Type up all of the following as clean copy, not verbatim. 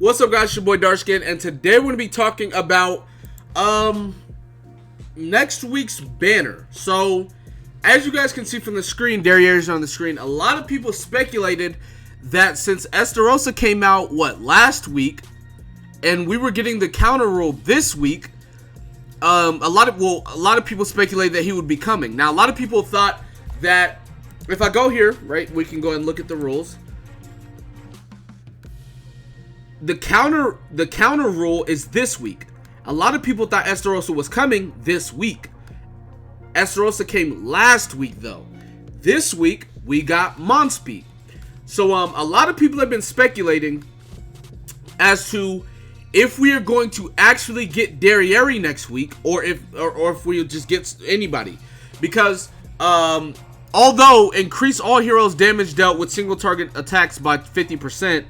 What's up, guys? It's your boy Darkskin, and today we're going to be talking about next week's banner. So, as you guys can see from the screen, Derriere's on the screen. A lot of people speculated that since Estarossa came out, last week, and we were getting the counter rule this week, a lot of people speculated that he would be coming. Now, a lot of people thought that if I go here, right, we can go ahead and look at the rules. The counter rule is this week. A lot of people thought Estarossa was coming this week. Estarossa came last week though. This week we got Monspeed. So a lot of people have been speculating as to if we are going to actually get Derriere next week, or if we'll just get anybody. Because although increase all heroes damage dealt with single target attacks by 50%.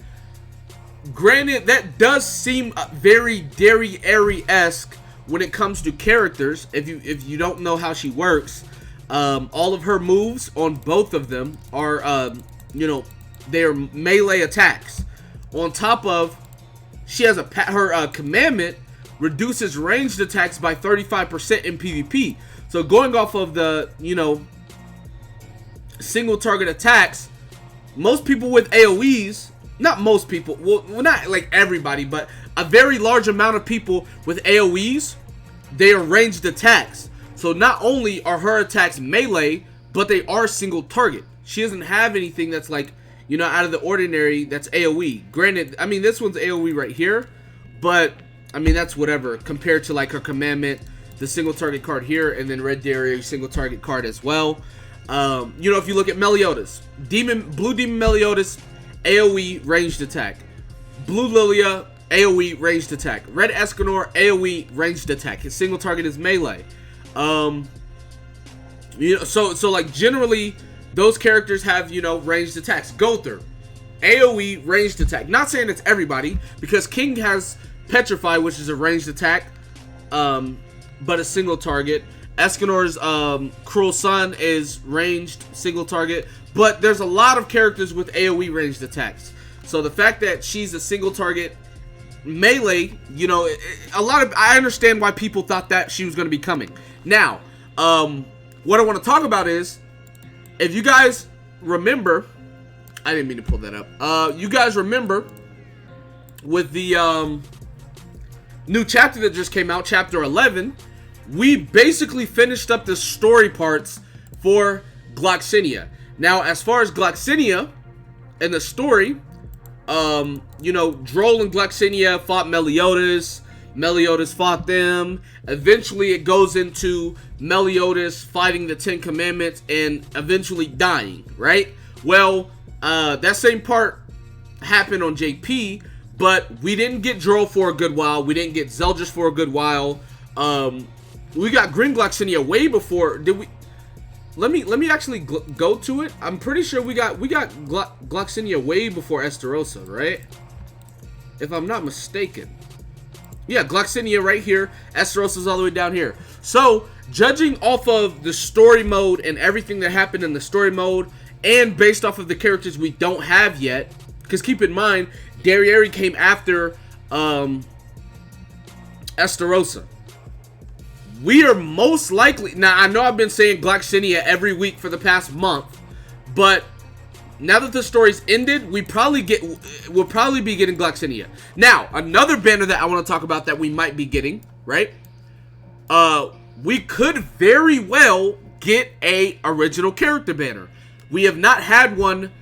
Granted, that does seem very Derriere-esque when it comes to characters. If you don't know how she works, all of her moves on both of them are, they're melee attacks. On top of, she has her commandment reduces ranged attacks by 35% in PvP. So going off of the, single target attacks, most people with AoEs. Not most people, well, not like everybody, but a very large amount of people with AoEs, they are ranged attacks. So not only are her attacks melee, but they are single target. She doesn't have anything that's like, out of the ordinary that's AoE. Granted, I mean, this one's AoE right here, but, I mean, that's whatever compared to like her commandment, the single target card here, and then Red Derriere single target card as well. If you look at Meliodas, Blue Demon Meliodas, AoE ranged attack. Blue Lilia, AoE ranged attack. Red Escanor, AoE ranged attack. His single target is melee. So like generally those characters have, ranged attacks. Gother, AoE ranged attack. Not saying it's everybody, because King has Petrify, which is a ranged attack, but a single target. Escanor's Cruel Sun is ranged, single target. But there's a lot of characters with AoE ranged attacks. So the fact that she's a single target melee, I understand why people thought that she was going to be coming. Now, what I want to talk about is, if you guys remember, I didn't mean to pull that up. You guys remember with the new chapter that just came out, chapter 11, we basically finished up the story parts for Gloxinia. Now, as far as Gloxinia and the story, Droll and Gloxinia fought Meliodas. Meliodas fought them. Eventually, it goes into Meliodas fighting the 10 Commandments and eventually dying, right? Well, that same part happened on JP, but we didn't get Droll for a good while. We didn't get Zeldris for a good while. We got Green Gloxinia way before. Did we? Let me actually go to it. I'm pretty sure we got Gloxinia way before Estarossa, right? If I'm not mistaken. Yeah, Gloxinia right here. Estarossa's all the way down here. So, judging off of the story mode and everything that happened in the story mode, and based off of the characters we don't have yet, because keep in mind, Derriere came after Estarossa. We are most likely, now I know I've been saying Gloxinia every week for the past month, but now that the story's ended, we'll probably be getting Gloxinia. Now, another banner that I want to talk about that we might be getting, right? We could very well get a original character banner. We have not had one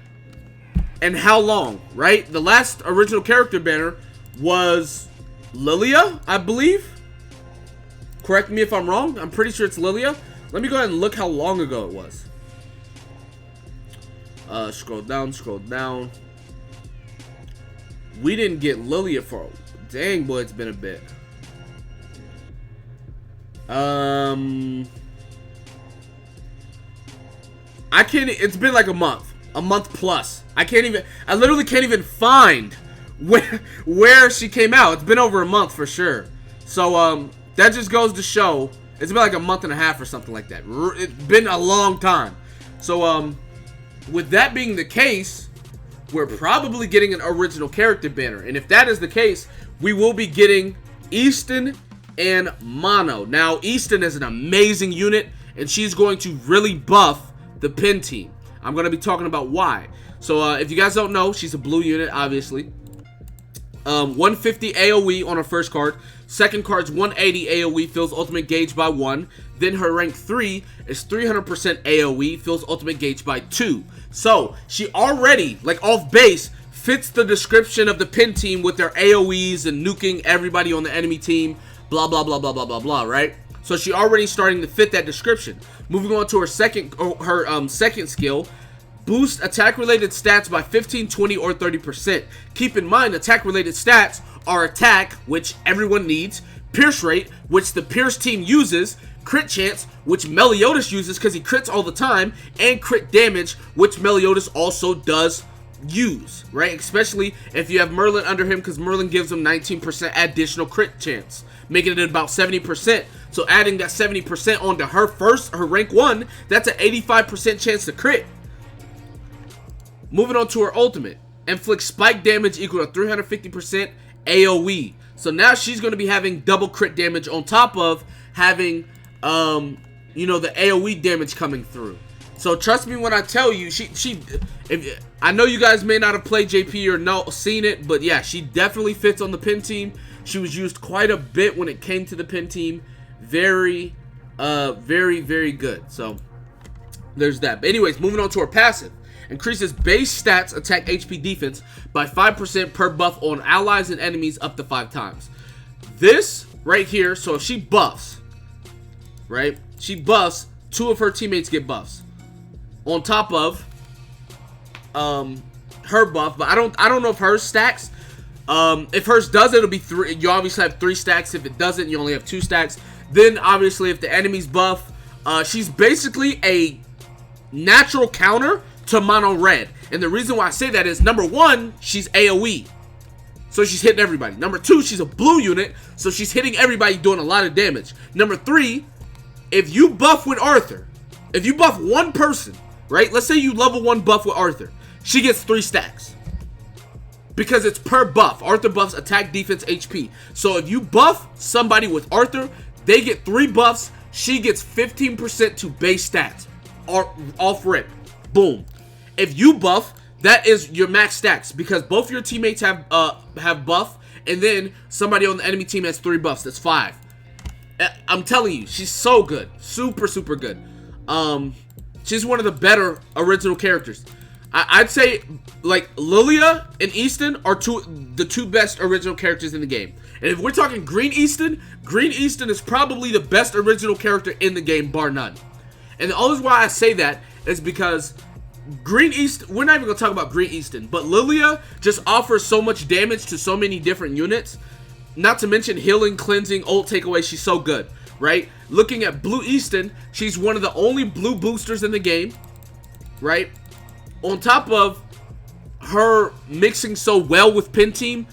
in how long, right? The last original character banner was Lilia, I believe. Correct me if I'm wrong. I'm pretty sure it's Lilia. Let me go ahead and look how long ago it was. Scroll down. We didn't get Lilia for... Dang, boy, it's been a bit. I can't... It's been like a month. A month plus. I literally can't even find where she came out. It's been over a month for sure. So, that just goes to show, it's been like a month and a half or something like that. It's been a long time. So, with that being the case, we're probably getting an original character banner. And if that is the case, we will be getting Easton and Mono. Now, Easton is an amazing unit, and she's going to really buff the pin team. I'm going to be talking about why. So, if you guys don't know, she's a blue unit, obviously. 150 AoE on her first card. Second card's 180 AoE, fills ultimate gauge by 1. Then her rank 3 is 300% AoE, fills ultimate gauge by 2. So, she already, like off base, fits the description of the pin team with their AoEs and nuking everybody on the enemy team. Blah, blah, blah, blah, blah, blah, blah, right? So, she already starting to fit that description. Moving on to her second skill. Boost attack-related stats by 15, 20, or 30%. Keep in mind, attack-related stats are attack, which everyone needs, pierce rate, which the Pierce team uses, crit chance, which Meliodas uses because he crits all the time, and crit damage, which Meliodas also does use, right? Especially if you have Merlin under him, because Merlin gives him 19% additional crit chance, making it about 70%. So adding that 70% onto her rank 1, that's an 85% chance to crit. Moving on to her ultimate. Inflicts spike damage equal to 350% AoE. So now she's going to be having double crit damage on top of having, you know, the AoE damage coming through. So trust me when I tell you, I know you guys may not have played JP or seen it, but yeah, she definitely fits on the pin team. She was used quite a bit when it came to the pin team. Very, very good. So there's that. But anyways, moving on to her passive. Increases base stats, attack, HP, defense by 5% per buff on allies and enemies up to 5 times. This right here, so if she buffs, right? She buffs, 2 of her teammates get buffs. On top of her buff, but I don't know if hers stacks. If hers does, it'll be 3. You obviously have 3 stacks. If it doesn't, you only have 2 stacks. Then obviously if the enemy's buff, she's basically a natural counter to mono red. And the reason why I say that is, number 1, she's AoE, so she's hitting everybody. Number 2, she's a blue unit, so she's hitting everybody, doing a lot of damage. Number 3, if you buff with Arthur, if you buff one person, right? Let's say you level 1 buff with Arthur, she gets 3 stacks because it's per buff. Arthur buffs attack, defense, HP. So if you buff somebody with Arthur, they get 3 buffs. She gets 15% to base stats off rip. Boom. If you buff, that is your max stacks, because both your teammates have buff, and then somebody on the enemy team has 3 buffs. That's 5. I'm telling you, she's so good. Super good. She's one of the better original characters. I'd say, like, Lilia and Easton are the two best original characters in the game. And if we're talking Green Easton is probably the best original character in the game, bar none. And the only reason why I say that is because Green Easton, we're not even going to talk about Green Easton, but Lilia just offers so much damage to so many different units. Not to mention healing, cleansing, ult takeaway, she's so good, right? Looking at Blue Easton, she's one of the only blue boosters in the game, right? On top of her mixing so well with Pin Team,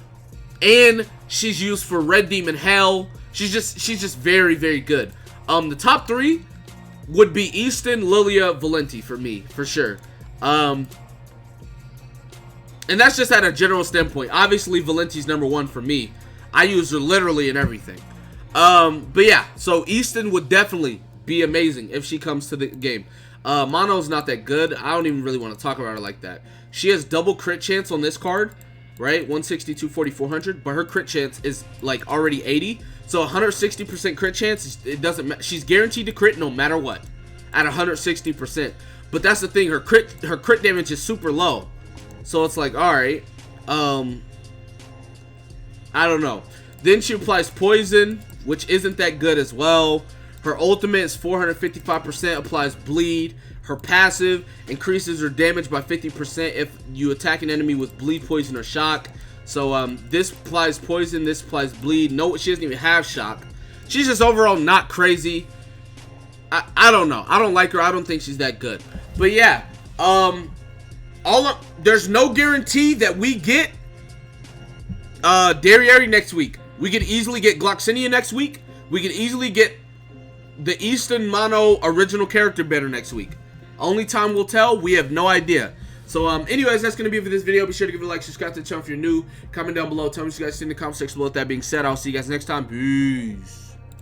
and she's used for Red Demon Hell. She's just very good. The top 3 would be Easton, Lilia, Valenti for me, for sure. And that's just at a general standpoint. Obviously, Valenti's number 1 for me. I use her literally in everything. But yeah, so Easton would definitely be amazing if she comes to the game. Mono's not that good. I don't even really want to talk about her like that. She has double crit chance on this card, right? 160, 240, 400, but her crit chance is like already 80. So 160% crit chance, it doesn't matter. She's guaranteed to crit no matter what at 160%. But that's the thing, her crit damage is super low. So it's like, all right, I don't know. Then she applies poison, which isn't that good as well. Her ultimate is 455%, applies bleed. Her passive increases her damage by 50% if you attack an enemy with bleed, poison, or shock. So this applies poison, this applies bleed. No, she doesn't even have shock. She's just overall not crazy. I don't know. I don't like her. I don't think she's that good. But yeah, there's no guarantee that we get Darieri next week. We could easily get Gloxinia next week. We could easily get the Easton Mono original character banner next week. Only time will tell. We have no idea. So, anyways, that's going to be it for this video. Be sure to give it a like, subscribe to the channel if you're new. Comment down below. Tell me what you guys think in the comment section below. With that being said, I'll see you guys next time. Peace.